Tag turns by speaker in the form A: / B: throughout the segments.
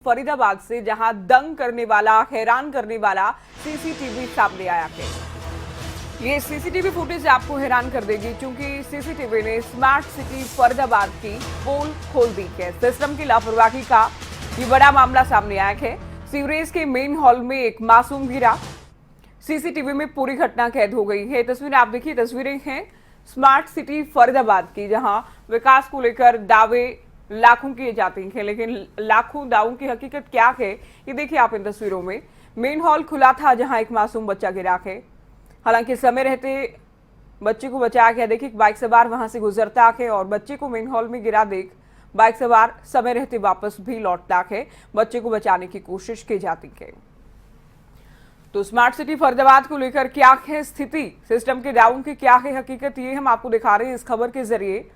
A: फरीदाबाद से, जहां दंग करने वाला, हैरान करने वाला सीसीटीवी सामने आया है। ये सीसीटीवी फुटेज आपको हैरान कर देगी, क्योंकि सीसीटीवी ने स्मार्ट सिटी फरीदाबाद की पोल खोल दी है। सिस्टम की लापरवाही का ये बड़ा मामला सामने आया है। सीवरेज के मेन हॉल में एक मासूम गिरा। सीसीटीवी में पूरी घटना कैद हो गई है। तस्वीरें आप देखिए, तस्वीरें हैं स्मार्ट सिटी फरीदाबाद की, जहां विकास को लेकर दावे लाखों किए जाते हैं, लेकिन लाखों दावों की हकीकत क्या है ये देखिए आप इन तस्वीरों में। मेन हॉल खुला था जहां एक मासूम बच्चा गिरा है। हालांकि समय रहते बच्चे को बचाया गया। देखिए बाइक सवार वहां से गुजरता है और बच्चे को मेन हॉल में गिरा देख बाइक सवार समय रहते वापस भी लौटता है। बच्चे को बचाने की कोशिश की जाती है। तो स्मार्ट सिटी फरीदाबाद को लेकर क्या है स्थिति, सिस्टम के डाउन की क्या है हकीकत, ये हम आपको दिखा रहे हैं इस खबर के जरिए।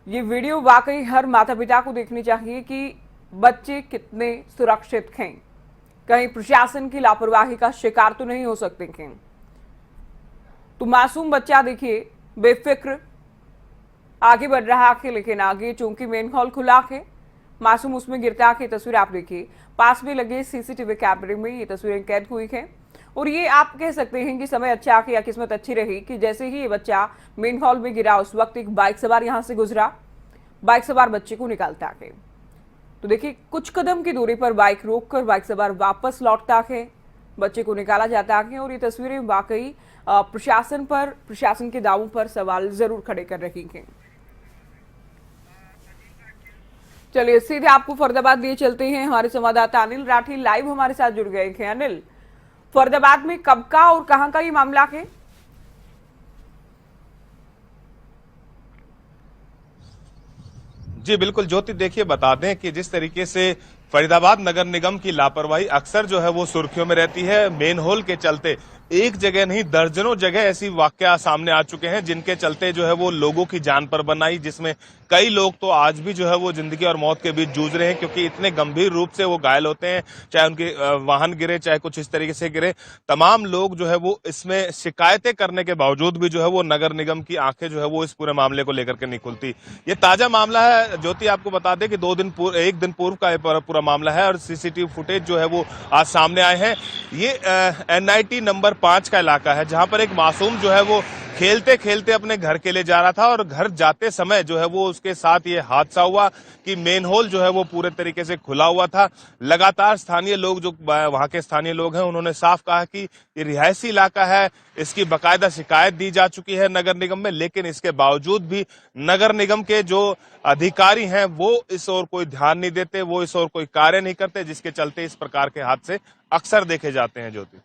A: ये वीडियो वाकई हर माता पिता को देखनी चाहिए कि बच्चे कितने सुरक्षित हैं, कहीं प्रशासन की लापरवाही का शिकार तो नहीं हो सकते हैं। तो मासूम बच्चा देखिए बेफिक्र आगे बढ़ रहा है, लेकिन आगे चूंकि मेन हॉल खुला है, मासूम उसमें गिरता है। तस्वीर आप देखिए, पास में लगे सीसीटीवी कैमरे में ये तस्वीरें कैद हुई है। और ये आप कह सकते हैं कि समय अच्छा है या किस्मत अच्छी रही कि जैसे ही ये बच्चा मेन हॉल में गिरा, उस वक्त एक बाइक सवार यहां से गुजरा। बाइक सवार बच्चे को निकालता है। तो देखिए कुछ कदम की दूरी पर बाइक रोककर बाइक सवार वापस लौटता है, बच्चे को निकाला जाता है। और ये तस्वीरें वाकई प्रशासन के दावों पर सवाल जरूर खड़े कर रही हैं। चलिए सीधे आपको फरीदाबाद लिए चलते हैं। हमारे संवाददाता अनिल राठी लाइव हमारे साथ जुड़ गए हैं। अनिल, फरीदाबाद में कब का और कहां का ये मामला है?
B: जी बिल्कुल ज्योति, देखिए बता दें कि जिस तरीके से फरीदाबाद नगर निगम की लापरवाही अक्सर जो है वो सुर्खियों में रहती है। मेन होल के चलते एक जगह नहीं दर्जनों जगह ऐसी वाकया सामने आ चुके हैं, जिनके चलते जो है वो लोगों की जान पर बनाई, जिसमें कई लोग तो आज भी जो है वो जिंदगी और मौत के बीच जूझ रहे हैं, क्योंकि इतने गंभीर रूप से वो घायल होते हैं। चाहे उनके वाहन गिरे, चाहे कुछ इस तरीके से गिरे, तमाम लोग जो है वो इसमें शिकायतें करने के बावजूद भी जो है वो नगर निगम की आंखें जो है वो इस पूरे मामले को लेकर के नहीं खुलती। ये ताजा मामला है ज्योति, आपको बता दें कि एक दिन पूर्व का पूरा मामला है और सीसीटीवी फुटेज जो है वो आज सामने आए हैं। ये NIT नंबर 5 का इलाका है, जहां पर एक मासूम जो है वो खेलते खेलते अपने घर के लिए जा रहा था और घर जाते समय जो है वो उसके साथ ये हादसा हुआ कि मेन होल जो है वो पूरे तरीके से खुला हुआ था। लगातार स्थानीय लोग, जो वहां के स्थानीय लोग हैं, उन्होंने साफ कहा कि ये रिहायशी इलाका है, इसकी बाकायदा शिकायत दी जा चुकी है नगर निगम में, लेकिन इसके बावजूद भी नगर निगम के जो अधिकारी हैं वो इस ओर कोई ध्यान नहीं देते, वो इस ओर कोई कार्य नहीं करते, जिसके चलते इस प्रकार के हादसे अक्सर देखे जाते हैं। ज्योति,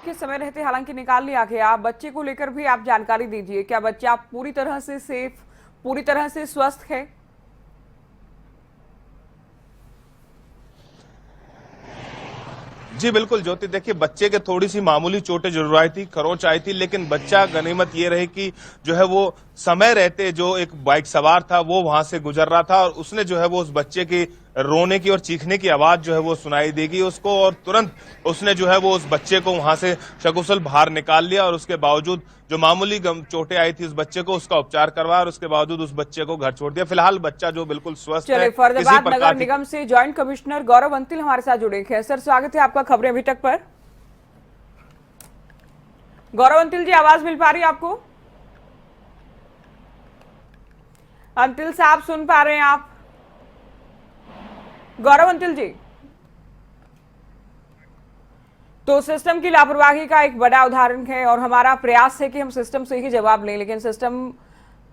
A: किस समय रहते हालांकि निकाल लिया गया। बच्चे को लेकर भी आप जानकारी दीजिए, क्या बच्चा पूरी तरह से सेफ, पूरी तरह से स्वस्थ है?
B: जी बिल्कुल ज्योति, देखिए बच्चे के थोड़ी सी मामूली चोटें जरूर आई थी, खरोंच आई थी, लेकिन बच्चा गनीमत ये रही कि जो है वो समय रहते जो एक बाइक सवार था वो वहां से गुजर रहा था और उसने जो है वो उस बच्चे की रोने की और चीखने की आवाज जो है वो सुनाई देगी उसको, और तुरंत उसने जो है वो उस बच्चे को वहां से सकुशल बाहर निकाल लिया और उसके बावजूद जो मामूली चोटें आई थी उस बच्चे को, उसका उपचार करवाया और उसके बावजूद उस बच्चे को घर छोड़ दिया। फिलहाल बच्चा जो बिल्कुल स्वस्थ है।
A: फरीदाबाद नगर निगम से ज्वाइंट कमिश्नर गौरव अंतिल हमारे साथ जुड़े हैं। सर स्वागत है आपका खबरें अभी तक पर। गौरव अंतिल जी, आवाज मिल पा रही है आपको? अंतिल साहब सुन पा रहे हैं आप? गौरव अंतिल जी, तो सिस्टम की लापरवाही का एक बड़ा उदाहरण है और हमारा प्रयास है कि हम सिस्टम से ही जवाब लें, लेकिन सिस्टम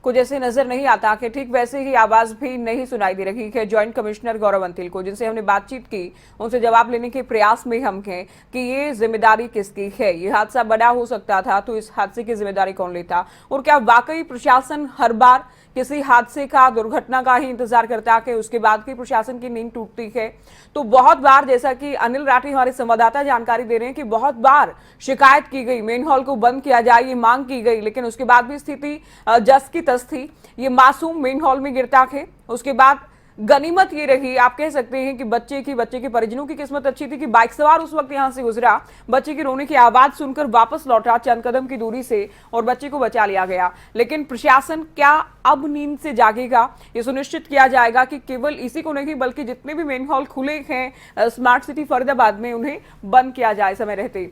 A: को जैसे नजर नहीं आता कि ठीक वैसे ही आवाज भी नहीं सुनाई दे रही है ज्वाइंट कमिश्नर गौरव अंतिल को, जिनसे हमने बातचीत की, उनसे जवाब लेने के प्रयास में हम हैं कि ये जिम्मेदारी किसकी है। ये हादसा बड़ा हो सकता था तो इस हादसे की जिम्मेदारी कौन लेता, और क्या वाकई प्रशासन हर बार किसी हादसे का, दुर्घटना का ही इंतजार करता है, उसके बाद की प्रशासन की नींद टूटती है? तो बहुत बार, जैसा कि अनिल राठी हमारे संवाददाता जानकारी दे रहे हैं कि बहुत बार शिकायत की गई, मेन हॉल को बंद किया जाए ये मांग की गई, लेकिन उसके बाद भी स्थिति जस की तस थी। ये मासूम मेन हॉल में गिरता है, उसके बाद गनीमत ये रही, आप कह सकते हैं कि बच्चे के परिजनों की किस्मत अच्छी थी कि बाइक सवार उस वक्त यहां से गुजरा, बच्चे की रोने की आवाज सुनकर वापस लौटा चंद कदम की दूरी से और बच्चे को बचा लिया गया। लेकिन प्रशासन क्या अब नींद से जागेगा? ये सुनिश्चित किया जाएगा कि केवल इसी को नहीं बल्कि जितने भी मेन हॉल खुले हैं स्मार्ट सिटी फरीदाबाद में उन्हें बंद किया जाए समय रहते।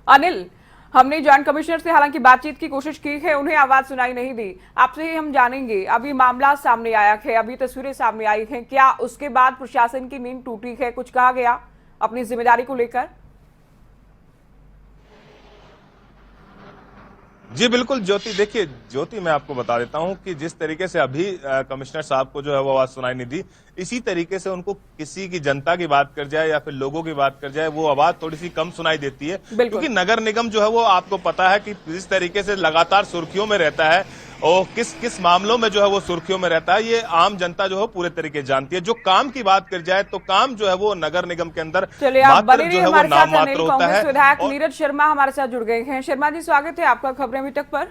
A: अनिल, हमने जॉइंट कमिश्नर से हालांकि बातचीत की कोशिश की है, उन्हें आवाज सुनाई नहीं दी। आपसे ही हम जानेंगे, अभी मामला सामने आया है, अभी तस्वीरें सामने आई हैं, क्या उसके बाद प्रशासन की नींद टूटी है? कुछ कहा गया अपनी जिम्मेदारी को लेकर?
B: जी बिल्कुल ज्योति, देखिए ज्योति, मैं आपको बता देता हूं कि जिस तरीके से अभी कमिश्नर साहब को जो है वो आवाज सुनाई नहीं दी, इसी तरीके से उनको किसी की जनता की बात कर जाए या फिर लोगों की बात कर जाए वो आवाज थोड़ी सी कम सुनाई देती है, क्योंकि नगर निगम जो है वो आपको पता है कि जिस तरीके से लगातार सुर्खियों में रहता है और किस किस मामलों में जो है वो सुर्खियों में रहता है, ये आम जनता जो है पूरे तरीके जानती है। जो काम की बात कर जाए तो काम जो है वो नगर निगम के अंदर मात्र जो है वो नाम मात्र होता है।
A: विधायक नीरज शर्मा हमारे साथ जुड़ गए हैं। शर्मा जी, स्वागत है आपका खबरें अभी तक पर।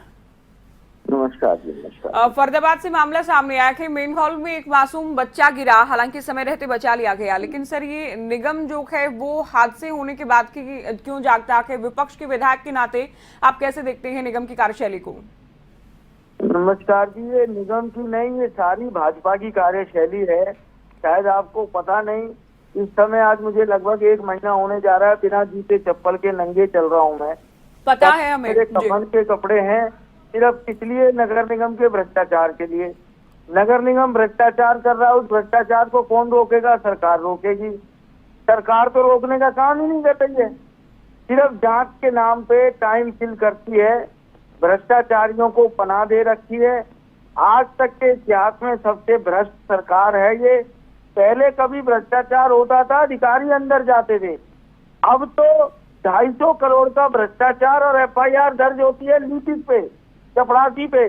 C: नमस्कार जी, नमस्कार।
A: फरीदाबाद से मामला सामने आया कि मेन हॉल में एक मासूम बच्चा गिरा, हालांकि समय रहते बचा लिया गया, लेकिन सर ये निगम जो है वो हादसे होने के बाद की क्यों जागता है? विपक्ष के विधायक के नाते आप कैसे देखते हैं निगम की कार्यशैली को?
C: नमस्कार जी, ये निगम की नहीं, ये सारी भाजपा की कार्यशैली है। शायद आपको पता नहीं, इस समय आज मुझे लगभग 1 महीना होने जा रहा है, बिना जूते चप्पल के नंगे चल रहा हूँ मैं।
A: पता है हमें।
C: मेरे कफन के कपड़े हैं सिर्फ इसलिए, नगर निगम के भ्रष्टाचार के लिए। नगर निगम भ्रष्टाचार कर रहा है, उस भ्रष्टाचार को कौन रोकेगा? सरकार रोकेगी। सरकार तो रोकने का काम ही नहीं कर रही है, सिर्फ जांच के नाम पे टाइम किल करती है, भ्रष्टाचारियों को पनाह दे रखी है। आज तक के इतिहास में सबसे भ्रष्ट सरकार है ये। पहले कभी भ्रष्टाचार होता था, अधिकारी अंदर जाते थे, अब तो 250 करोड़ का भ्रष्टाचार और FIR दर्ज होती है लीकेज पे, चपरासी पे।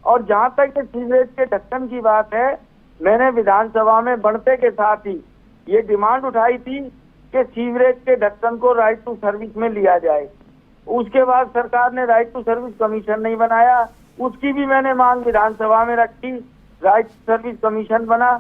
C: और जहां तक ये सीवरेज के ढक्कन की बात है, मैंने विधानसभा में बढ़ते के साथ ही ये डिमांड उठाई थी कि सीवरेज के ढक्कन को राइट टू सर्विस में लिया जाए। उसके बाद सरकार ने राइट टू सर्विस कमीशन नहीं बनाया, उसकी भी मैंने मांग विधानसभा में रखी, राइट टू सर्विस कमीशन बना।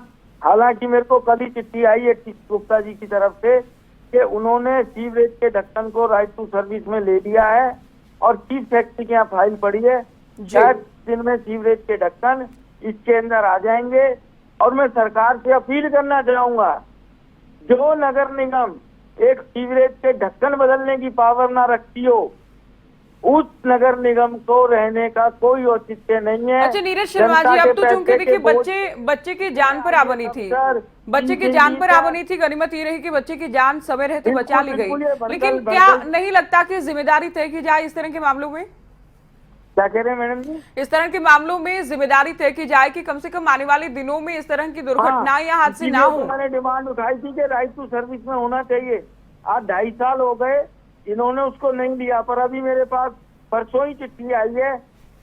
C: हालांकि मेरे को कल ही चिट्ठी आई है गुप्ता जी की तरफ से कि उन्होंने सीवरेज के ढक्कन को राइट टू सर्विस में ले लिया है और चीफ सेक्रेटरी के यहाँ फाइल पड़ी है। शायद दिन में सीवरेज के ढक्कन इसके अंदर आ जाएंगे। और मैं सरकार से अपील करना चाहूंगा, जो नगर निगम एक सीवरेज के ढक्कन बदलने की पावर ना रखती हो, उस नगर निगम को रहने का कोई औचित्य नहीं है।
A: अच्छा नीरज शर्मा जी, अब तो चूंकि देखिए बच्चे की जान पर आबनी थी, बच्चे की जान पर आबनी थी, गनीमत ये रही कि बच्चे की जान समय रहते बचा ली गई, लेकिन क्या नहीं लगता कि जिम्मेदारी तय की जाए इस तरह के मामलों में?
C: क्या कह रहे हैं मैडम जी?
A: इस तरह के मामलों में जिम्मेदारी तय की जाए कि कम से कम आने वाले दिनों में इस तरह की दुर्घटना या हादसे ना हो।
C: मैंने डिमांड उठाई थी कि राइट टू सर्विस में होना चाहिए। आज 2.5 साल हो गए, इन्होंने उसको नहीं दिया, पर अभी मेरे पास परसों ही चिट्ठी आई है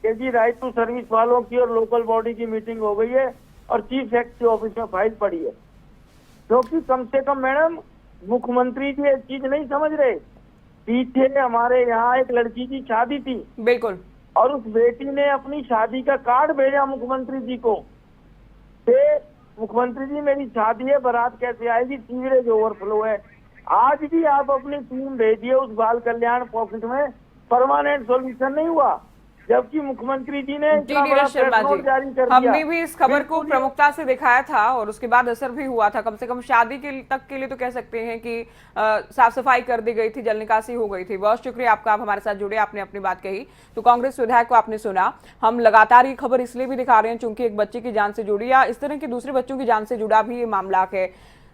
C: कि जी राइट टू सर्विस वालों की और लोकल बॉडी की मीटिंग हो गई है और चीफ सेक्रेटरी ऑफिस में फाइल पड़ी है। क्योंकि कम से कम मैडम, मुख्यमंत्री जी एक चीज नहीं समझ रहे। पीछे हमारे यहाँ एक लड़की की शादी थी,
A: बिल्कुल,
C: और उस बेटी ने अपनी शादी का कार्ड भेजा मुख्यमंत्री जी को कि मुख्यमंत्री जी मेरी शादी है, बारात कैसे आएगी, सीवरेज ओवरफ्लो है। आज भी आप अपनी टीम भेजिए उस बाल कल्याण पॉकेट में, परमानेंट सॉल्यूशन नहीं हुआ, जबकि मुख्यमंत्री जी ने
A: नीरज शर्मा जी,
C: जारी कर दिया।
A: हमने भी इस खबर को प्रमुखता से दिखाया था और उसके बाद असर भी हुआ था। कम से कम शादी के तक के लिए तो कह सकते हैं कि साफ सफाई कर दी गई थी, जल निकासी हो गई थी। बहुत शुक्रिया आपका, आप हमारे साथ जुड़े, आपने अपनी बात कही। तो कांग्रेस विधायक को आपने सुना। हम लगातार ये खबर इसलिए भी दिखा रहे हैं चूंकि एक बच्चे की जान से जुड़ी या इस तरह के दूसरे बच्चों की जान से जुड़ा भी ये मामला है।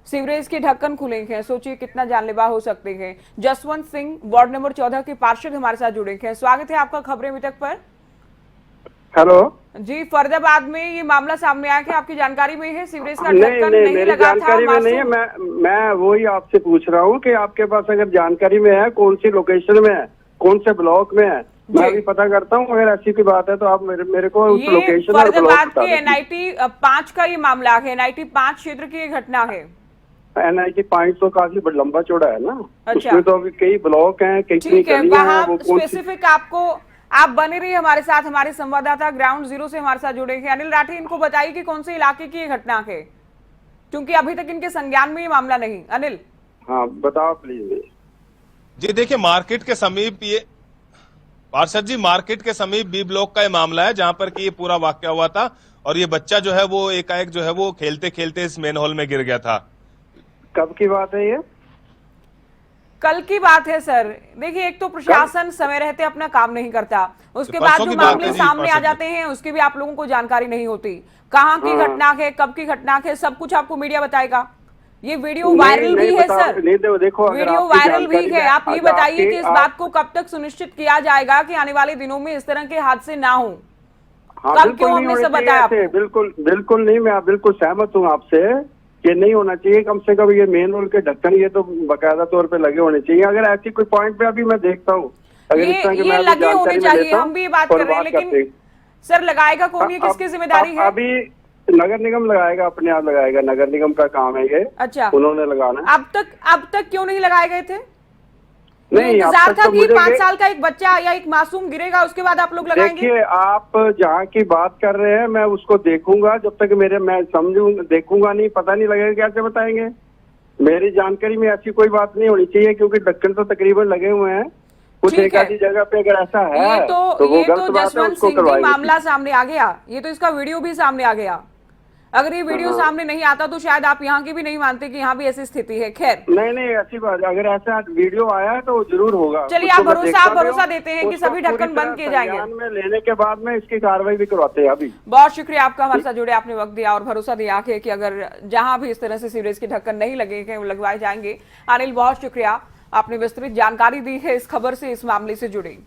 A: सीवरेज के ढक्कन खुले हैं, सोचिए कितना जानलेवा हो सकते हैं। जसवंत सिंह वार्ड नंबर 14 के पार्षद हमारे साथ जुड़े हैं। स्वागत है आपका खबरें अभी तक पर।
D: हेलो
A: जी, फरीदाबाद में ये मामला सामने आया कि आपकी जानकारी में है सीवरेज का
D: नहीं,
A: ढक्कन
D: नहीं,
A: नहीं
D: मेरी
A: लगा था।
D: जानकारी में नहीं है। मैं वही आपसे पूछ रहा हूँ कि आपके पास अगर जानकारी में है, कौन सी लोकेशन में है, कौन से ब्लॉक में है, मैं अभी पता करता हूँ। अगर ऐसी कोई बात है तो आप मेरे को उस लोकेशन और ब्लॉक
A: फरीदाबाद के NIT 5 का ये मामला है। NIT 5 क्षेत्र की ये घटना है।
D: NIT 5 तो काफी लंबा चौड़ा है ना।
A: अच्छा।
D: उसमें तो अभी कई ब्लॉक हैं, कई
A: ठीक है,
D: गलियां हैं। वो कौन सी?
A: स्पेसिफिक आपको, आप बने रहिए हमारे साथ। हमारे संवाददाता ग्राउंड जीरो से हमारे साथ जुड़े हैं अनिल राठी, इनको बताइए कि कौन से इलाके की ये घटना है। क्योंकि अभी तक इनके संज्ञान में ये मामला नहीं। अनिल,
D: हाँ बताओ प्लीज।
B: जी देखिए, मार्केट के समीप ये पार्षद जी, मार्केट के समीप बी ब्लॉक का ये मामला है जहां पर कि ये पूरा वाकया हुआ था और ये बच्चा जो है वो एकाएक जो है वो खेलते खेलते इस मेन हॉल में गिर गया था।
D: कब की बात है ये?
A: कल की बात है सर। देखिए, एक तो प्रशासन समय रहते अपना काम नहीं करता, उसके बाद
B: परसों
A: जो
B: की बात
A: मामले
B: है जी,
A: सामने आ
B: परसों की।
A: जाते हैं उसकी भी आप लोगों को जानकारी नहीं होती। कहाँ की घटना है, कब की घटना है, सब कुछ आपको मीडिया बताएगा। ये वीडियो वायरल भी है सर,
D: देखो
A: वीडियो वायरल भी है। आप ये बताइए कि इस बात को कब तक सुनिश्चित किया जाएगा कि आने वाले दिनों में इस तरह के हादसे ना हो? कब क्यों हमने सब बताया आपको?
D: बिल्कुल बिल्कुल नहीं, मैं बिल्कुल सहमत हूँ आपसे कि नहीं होना चाहिए। कम से कम ये मेन रोड के ढक्कन ये तो बाकायदा तौर पे लगे होने चाहिए। अगर ऐसी कोई पॉइंट पे अभी मैं देखता हूँ, अगर इस तरह की
A: ये
D: मैं
A: लगे होने
D: जानकारी
A: चाहिए,
D: लेता हूँ
A: हम भी ये बात कर रहे हैं, लेकिन सर लगाएगा कौन, ये किसकी जिम्मेदारी है?
D: अभी नगर निगम लगाएगा, अपने आप लगाएगा, नगर निगम का काम है ये।
A: अच्छा,
D: उन्होंने लगाना।
A: अब तक क्यों नहीं लगाए गए थे?
D: नहीं,
A: इंतजार
D: अब तक
A: था
D: तो
A: कि
D: मुझे
A: 5 साल का एक बच्चा या एक मासूम गिरेगा, उसके बाद आप लोग लगाएंगे।
D: देखिए, आप जहाँ की बात कर रहे हैं मैं उसको देखूंगा, जब तक मैं समझूं, देखूंगा नहीं, पता नहीं लगेगा, कैसे बताएंगे? मेरी जानकारी में ऐसी कोई बात नहीं होनी चाहिए, क्योंकि ढक्कन तो तकरीबन लगे हुए हैं। कुछ
A: ठीक
D: एक
A: है।
D: आधी जगह पे अगर ऐसा है
A: ये
D: तो वो
A: तो
D: गलत बात है,
A: जसवंत
D: उसको
A: सिंह जी
D: करवाएंगे।
A: मामला सामने आ गया, ये तो इसका वीडियो भी सामने आ गया। अगर ये वीडियो सामने नहीं आता तो शायद आप यहाँ की भी नहीं मानते कि यहाँ भी ऐसी स्थिति है। खैर,
D: नहीं ऐसी बात, अगर ऐसा वीडियो आया है तो जरूर होगा।
A: चलिए,
D: उसको
A: आप
D: मैं
A: भरोसा
D: देखता भी हूँ।
A: देते हैं कि
D: उसको
A: सभी ढक्कन
D: पूरी
A: बंद
D: तरह
A: किए जाएंगे।
D: संज्ञान में लेने के बाद में इसकी कार्रवाई भी करवाते हैं। अभी
A: बहुत शुक्रिया आपका हमारे साथ जुड़े, आपने वक्त दिया और भरोसा दिया कि अगर जहां भी इस तरह से सीवरेज के ढक्कन नहीं लगेंगे वो लगवाए जाएंगे। अनिल, बहुत शुक्रिया, आपने विस्तृत जानकारी दी है इस खबर से, इस मामले से जुड़ी।